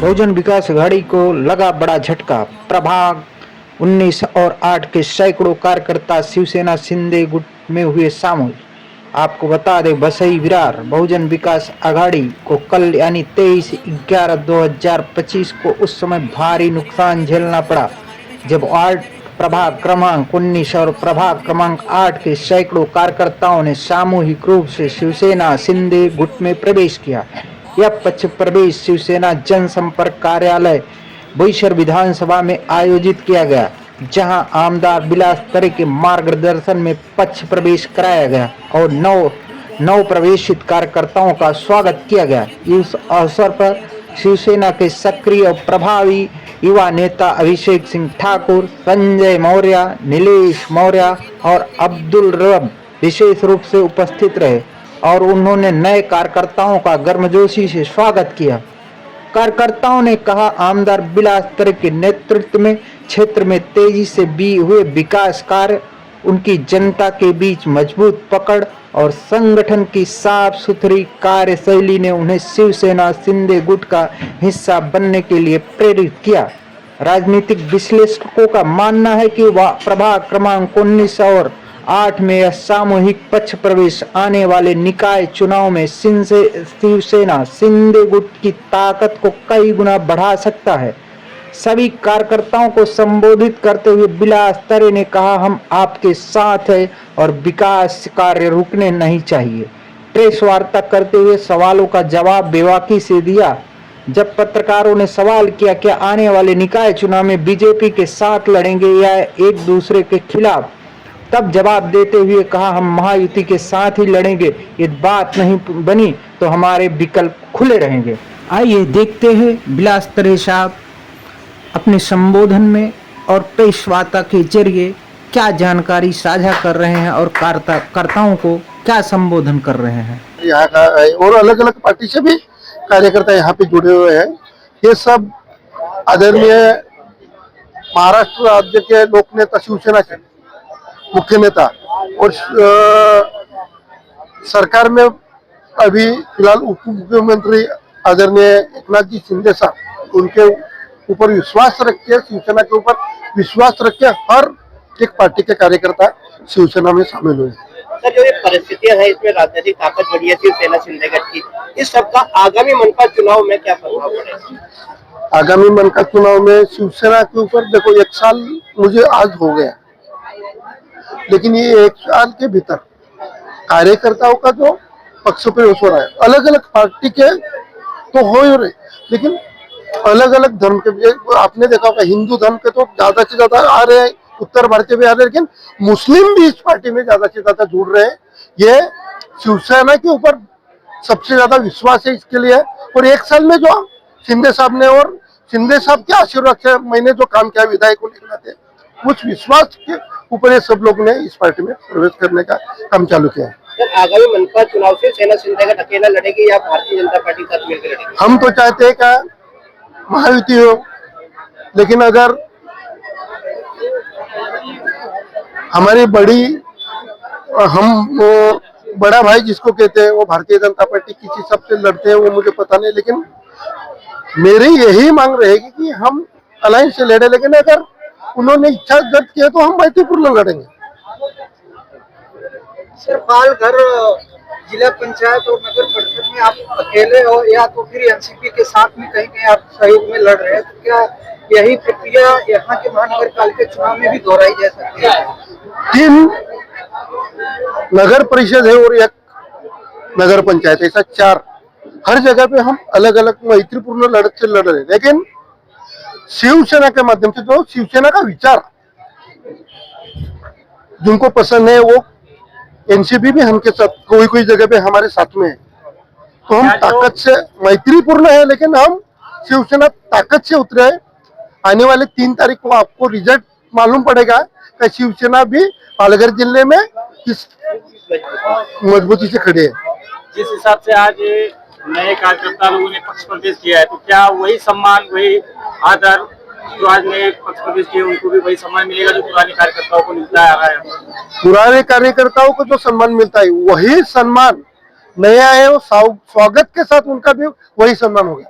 बहुजन विकास आघाड़ी को लगा बड़ा झटका। प्रभाग 19 और 8 के सैकड़ों कार्यकर्ता शिवसेना शिंदे गुट में हुए शामिल। आपको बता दें, बसई विरार बहुजन विकास आघाड़ी को कल यानी 23/11/2025 को उस समय भारी नुकसान झेलना पड़ा जब वार्ड प्रभाग क्रमांक 19 और प्रभाग क्रमांक 8 के सैकड़ों कार्यकर्ताओं ने सामूहिक रूप से शिवसेना शिंदे गुट में प्रवेश किया। यह पक्ष प्रवेश शिवसेना जनसंपर्क कार्यालय बोईसर विधानसभा में आयोजित किया गया, जहां आमदार विलास तरे के मार्गदर्शन में पक्ष प्रवेश कराया गया और नव प्रवेशित कार्यकर्ताओं का स्वागत किया गया। इस अवसर पर शिवसेना के सक्रिय और प्रभावी युवा नेता अभिषेक सिंह ठाकुर, संजय मौर्य, नीलेश मौर्य और अब्दुल रब विशेष रूप से उपस्थित रहे और उन्होंने नए कार्यकर्ताओं का गर्मजोशी से स्वागत किया। कार्यकर्ताओं ने कहा, आमदार विलास तरे के नेतृत्व में क्षेत्र में तेजी से हुए विकास कार्य, उनकी जनता के बीच मजबूत पकड़ और संगठन की साफ सुथरी कार्यशैली ने उन्हें शिवसेना शिंदे गुट का हिस्सा बनने के लिए प्रेरित किया। राजनीतिक विश्लेषकों का मानना है कि वह प्रभाग क्रमांक 19 और 8 में यह सामूहिक पक्ष प्रवेश आने वाले निकाय चुनाव में शिवसेना शिंदे गुट की ताकत को कई गुना बढ़ा सकता है। सभी कार्यकर्ताओं को संबोधित करते हुए विलास तरे ने कहा, हम आपके साथ हैं और विकास कार्य रुकने नहीं चाहिए। प्रेस वार्ता करते हुए सवालों का जवाब बेबाकी से दिया। जब पत्रकारों ने सवाल किया कि आने वाले निकाय चुनाव में बीजेपी के साथ लड़ेंगे या एक दूसरे के खिलाफ, तब जवाब देते हुए कहा, हम महायुति के साथ ही लड़ेंगे। ये बात नहीं बनी तो हमारे विकल्प खुले रहेंगे। आइए देखते हैं विलास तरे साहब अपने संबोधन में और प्रेस वार्ता के जरिए क्या जानकारी साझा कर रहे हैं और कार्यकर्ताओं को क्या संबोधन कर रहे हैं। यहाँ का और अलग अलग पार्टी से भी कार्यकर्ता यहाँ पे जुड़े हुए हैं। ये सब आदरणीय महाराष्ट्र राज्य के लोक नेता, शिवसेना के मुख्य नेता और सरकार में अभी फिलहाल उप मुख्यमंत्री आदरणीय एकनाथ जी शिंदे साहब, उनके ऊपर विश्वास रख के, शिवसेना के ऊपर विश्वास रख के हर एक पार्टी के कार्यकर्ता शिवसेना में शामिल हुए। सर, जो ये परिस्थितियां है, इसमें राजनीतिक ताकत बढ़ी है शिवसेना शिंदे गठ की, इस सबका आगामी मनपा चुनाव में क्या प्रभाव पड़ेगा? आगामी मनपा चुनाव में शिवसेना के ऊपर देखो, 1 साल मुझे आज हो गया, लेकिन ये 1 साल के भीतर कार्यकर्ताओं का जो पक्ष प्रवेश हो रहा है, अलग अलग पार्टी के तो हो ही रहे, लेकिन अलग अलग धर्म के, आपने देखा होगा हिंदू धर्म के तो ज्यादा से ज्यादा आ रहे हैं, उत्तर भारतीय भी आ रहे हैं, लेकिन मुस्लिम भी इस पार्टी में ज्यादा से ज्यादा जुड़ रहे हैं। ये शिवसेना के ऊपर सबसे ज्यादा विश्वास है इसके लिए। और 1 साल में जो शिंदे साहब ने और शिंदे साहब के आशीर्वाद से मैंने जो काम किया विधायकों के नाते, उस विश्वास के ऊपर ये सब लोग ने इस पार्टी में प्रवेश करने का काम चालू किया है। सर, आगामी मनपा चुनाव से सेना शिंदे गठ अकेला लड़ेगी या भारतीय जनता पार्टी साथ मिलकर लड़ेगी? हम तो चाहते हैं कि महायुति हो, लेकिन अगर हमारी हम बड़ा भाई जिसको कहते हैं वो भारतीय जनता पार्टी किसी सब से लड़ते हैं, वो मुझे पता नहीं, लेकिन मेरी यही मांग रहेगी कि हम अलायंस से लड़े, लेकिन अगर उन्होंने इच्छा व्यक्त की है तो हम मैत्रीपूर्ण लड़ेंगे। सर, पालघर जिला पंचायत और नगर परिषद में आप अकेले हो या तो फिर एनसीपी के साथ में कहीं आप सहयोग में लड़ रहे हैं, तो क्या यही प्रक्रिया यहाँ के महानगर पालिका चुनाव में भी दोहराई जा सकती है? 3 नगर परिषद है और 1 नगर पंचायत, ऐसा 4 हर जगह पे हम अलग अलग मैत्रीपूर्ण लड़त से लड़ रहे हैं। लेकिन शिवसेना के माध्यम से जो शिवसेना का विचार जिनको पसंद है, वो एनसीपी भी हमके साथ कोई जगह पे हमारे साथ में है, तो हम ताकत से मैत्रीपूर्ण है, लेकिन हम शिवसेना ताकत से उतरे हैं। आने वाले 3 तारीख को आपको रिजल्ट मालूम पड़ेगा कि शिवसेना भी पालघर जिले में किस मजबूती से खड़े है। जिस हिसाब से आज नए कार्यकर्ता लोगों ने पक्ष प्रवेश किया है, तो क्या वही सम्मान, वही आदर जो आज नए पक्ष प्रवेश किए उनको भी वही सम्मान मिलेगा जो पुराने कार्यकर्ताओं को मिलता आ रहा है? पुराने कार्यकर्ताओं को जो सम्मान मिलता है वही सम्मान नया है, वो स्वागत के साथ उनका भी वही सम्मान होगा।